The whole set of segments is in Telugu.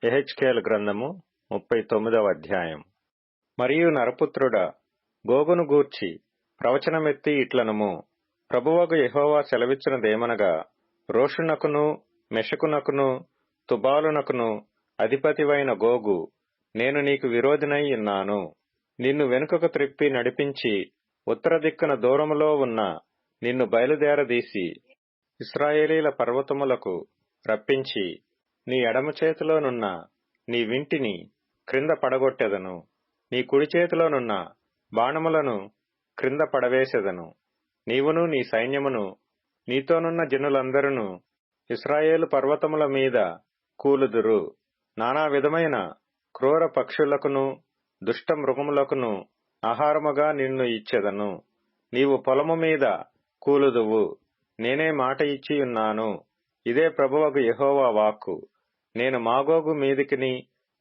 యెహెజ్కేలు గ్రంథము 39వ అధ్యాయం. మరియు నరపుత్రుడా, గోగును గూర్చి ప్రవచనమెత్తి ఇట్లనుము. ప్రభువగు యెహోవా సెలవిచ్చినదేమనగా, రోషునకును మెషకునకును తుబాలునకును అధిపతివైన గోగు, నేను నీకు విరోధినై ఉన్నాను. నిన్ను వెనుకకు త్రిప్పి నడిపించి ఉత్తర దిక్కున దూరములో ఉన్న నిన్ను బయలుదేరదీసి ఇశ్రాయేలీల పర్వతములకు రప్పించి నీ ఎడమ చేతిలోనున్న నీ వింటిని క్రింద పడగొట్టెదను. నీ కుడి చేతిలోనున్న బాణములను క్రింద పడవేసెదను. నీవును నీ సైన్యమును నీతోనున్న జనులందరూ ఇశ్రాయేలు పర్వతముల మీద కూలుదురు. నానా విధమైన క్రూర పక్షులకును దుష్ట మృగములకును ఆహారముగా నిన్ను ఇచ్చెదను. నీవు పొలము మీద కూలుదువు. నేనే మాట ఇచ్చియున్నాను. ఇదే ప్రభువగు యెహోవా వాక్కు. నేను మాగోగు మీదికిని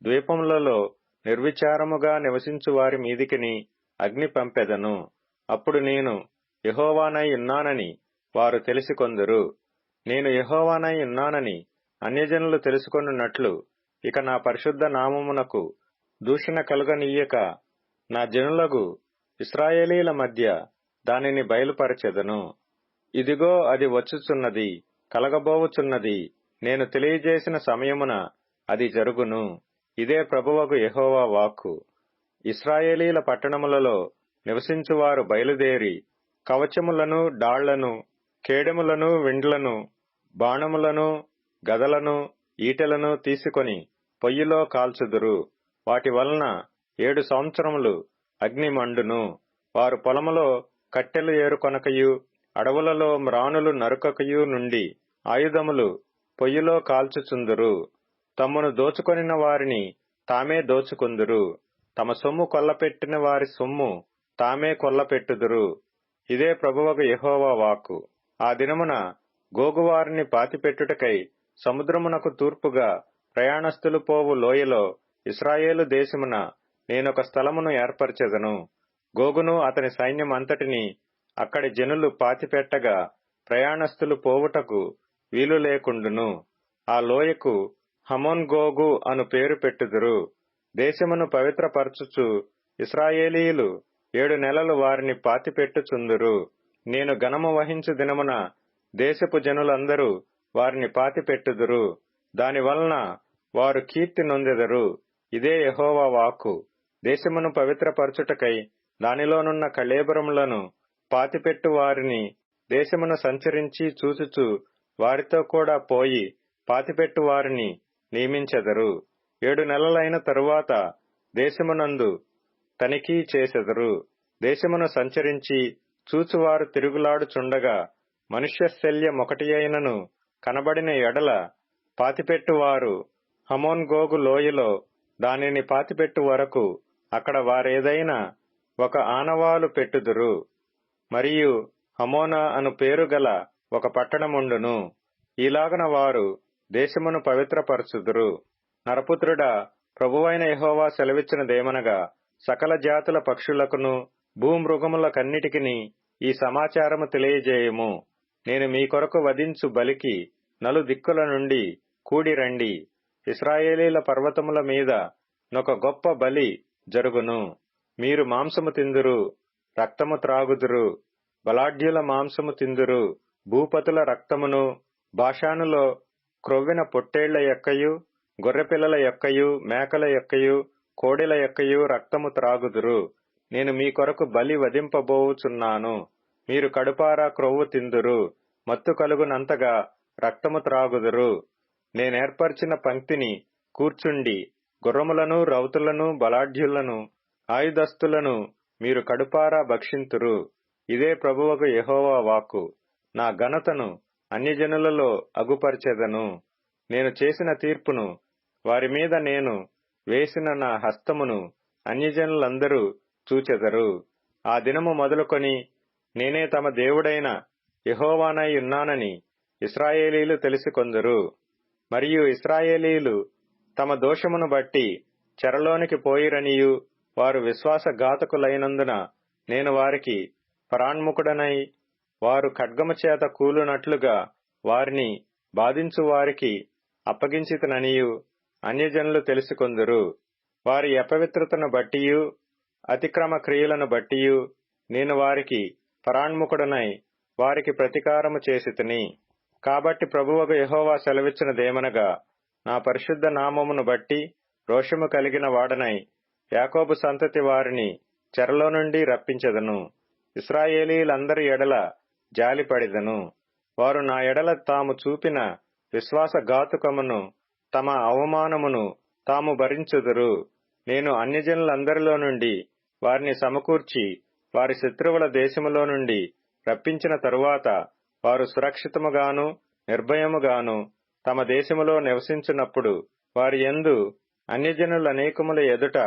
ద్వీపములలో నిర్విచారముగా నివసించు వారి మీదికిని అగ్ని పంపెదను. అప్పుడు నేను యెహోవానై ఉన్నానని వారు తెలిసికొందురు. నేను యెహోవానై ఉన్నానని అన్యజనులు తెలుసుకొనున్నట్లు ఇక నా పరిశుద్ధ నామమునకు దూషణ కలుగనీయక నా జనులగు ఇశ్రాయేలీల మధ్య దానిని బయలుపరచెదను. ఇదిగో అది వచ్చుచున్నది, కలగబోవుచున్నది. నేను తెలియజేసిన సమయమున అది జరుగును. ఇదే ప్రభువగు యెహోవా వాక్కు. ఇశ్రాయేలీల పట్టణములలో నివసించువారు బయలుదేరి కవచములను, డాళ్లను, కేడెములను, విండ్లను, బాణములను, గదలను, ఈటెలను తీసుకొని పొయ్యిలో కాల్చుదురు. వాటి వలన 7 సంవత్సరములు అగ్ని మండును. వారు పొలములో కట్టెలు ఏరుకొనకయు అడవులలో మ్రానులు నరుకకయు నుండి ఆయుధములు పొయ్యిలో కాల్చుచుందురు. తమ్మును దోచుకొనిన వారిని తామే దోచుకుందురు. తమ సొమ్ము కొల్లపెట్టిన వారి సొమ్ము తామే కొల్లపెట్టుదురు. ఇదే ప్రభువగు యెహోవా వాక్కు. ఆ దినమున గోగువారిని పాతిపెట్టుటకై సముద్రమునకు తూర్పుగా ప్రయాణస్థులు పోవు లోయలో ఇశ్రాయేలు దేశమున నేనొక స్థలమును ఏర్పరచెదను. గోగును అతని సైన్యమంతటిని అక్కడి జనులు పాతిపెట్టగా ప్రయాణస్థులు పోవుటకు వీలు లేకుండును. ఆ లోయకు హమోన్ గోగు అను పేరు పెట్టుదురు. దేశమును పవిత్రపరచుచు ఇశ్రాయేలీయులు 7 నెలలు వారిని పాతిపెట్టుచుందురు. నేను ఘనము వహించు దినమున దేశపు జనులందరూ వారిని పాతిపెట్టుదురు. దానివలన వారు కీర్తి నొందెదరు. ఇదే యెహోవా వాక్కు. దేశమును పవిత్రపరచుటకై దానిలోనున్న కళేబరములను పాతిపెట్టు వారిని దేశమును సంచరించి చూచుచు వారితో కూడా పోయి పాతిపెట్టు వారిని నియమించెదరు. 7 నెలలైన తరువాత దేశమునందు తనిఖీ చేసెదరు. దేశమును సంచరించి చూచువారు తిరుగులాడుచుండగా మనుష్యశల్యమొకటి అయినను కనబడిన ఎడల పాతిపెట్టువారు హమోన్ గోగు లోయలో దానిని పాతిపెట్టు వరకు అక్కడ వారేదైనా ఒక ఆనవాలు పెట్టుదురు. మరియు హమోనా అను పేరు గల ఒక పట్టణముండును. ఈలాగున వారు దేశమును పవిత్రపరచుదురు. నరపుత్రుడా, ప్రభువైన యెహోవా సెలవిచ్చినదేమనగా, సకల జాతుల పక్షులకును భూమృగములకన్నిటికిని ఈ సమాచారము తెలియజేయము. నేను మీ కొరకు వధించు బలికి నలు దిక్కుల నుండి కూడి రండి. ఇశ్రాయేలీల పర్వతముల మీద నొక గొప్ప బలి జరుగును. మీరు మాంసము తిందురు, రక్తము త్రాగుదురు. బలాఢ్యుల మాంసము తిందురు. భూపతుల రక్తమును, బాషానులో క్రొవ్విన పొట్టేళ్ల యొక్కయు, గొర్రెపిల్లల యొక్కయు, మేకల యొక్కయు, కోడెల యొక్కయు రక్తము త్రాగుదురు. నేను మీ కొరకు బలి వధింపబోవుచున్నాను. మీరు కడుపారా క్రొవ్వు తిందురు. మత్తు కలుగునంతగా రక్తము త్రాగుదురు. నేనేర్పరిచిన పంక్తిని కూర్చుండి గుర్రములను, రౌతులను, బలాఢ్యులను, ఆయుధస్తులను మీరు కడుపారా భక్షింతురు. ఇదే ప్రభువగు యెహోవా వాక్కు. నా ఘనతను అన్యజనులలో అగుపరచెదను. నేను చేసిన తీర్పును వారి మీద నేను వేసిన నా హస్తమును అన్యజనులందరూ చూచెదరు. ఆ దినము మొదలుకొని నేనే తమ దేవుడైన యెహోవానై ఉన్నానని ఇశ్రాయేలీలు తెలిసికొందురు. మరియు ఇశ్రాయేలీలు తమ దోషమును బట్టి చెరలోనికి పోయిరనియు వారు విశ్వాసఘాతకులైనందున నేను వారికి పరాన్ముఖుడనై వారు ఖడ్గము చేత కూలునట్లుగా వారిని బాధించు వారికి అప్పగించితననియు అన్యజనులు తెలుసుకొందురు. వారి అపవిత్రతను బట్టియు అతిక్రమ క్రియలను బట్టియు నేను వారికి పరాణ్ముఖుడనై వారికి ప్రతీకారము చేసితిని. కాబట్టి ప్రభువగు యెహోవా సెలవిచ్చినదేమనగా, నా పరిశుద్ధ నామమును బట్టి రోషము కలిగిన వాడనై యాకోబు సంతతి వారిని చెరలో నుండి రప్పించెదను. ఇశ్రాయేలీయులందరి ఎడల జాలిపడెదను. వారు నా ఎడల తాము చూపిన విశ్వాసఘాతుకమును తమ అవమానమును తాము భరించుదురు. నేను అన్యజనులందరిలో నుండి వారిని సమకూర్చి వారి శత్రువుల దేశములో నుండి రప్పించిన తరువాత వారు సురక్షితముగాను నిర్భయముగాను తమ దేశములో నివసించినప్పుడు వారి యందు అన్యజనులనేకముల ఎదుట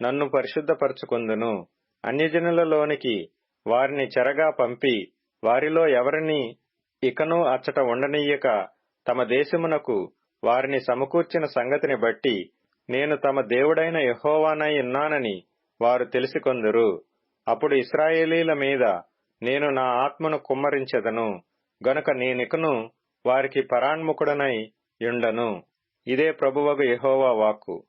నన్ను పరిశుద్ధపరచుకొందును. అన్యజనులలోనికి వారిని చెరగా పంపి వారిలో ఎవరిని ఇకను అచ్చట ఉండనీయక తమ దేశమునకు వారిని సమకూర్చిన సంగతిని బట్టి నేను తమ దేవుడైన యెహోవానై ఉన్నానని వారు తెలిసికొందురు. అప్పుడు ఇశ్రాయేలీల మీద నేను నా ఆత్మను కుమ్మరించెదను గనుక నేనికను వారికి పరాణ్ముఖుడనై యుండను. ఇదే ప్రభువగు యెహోవా వాక్కు.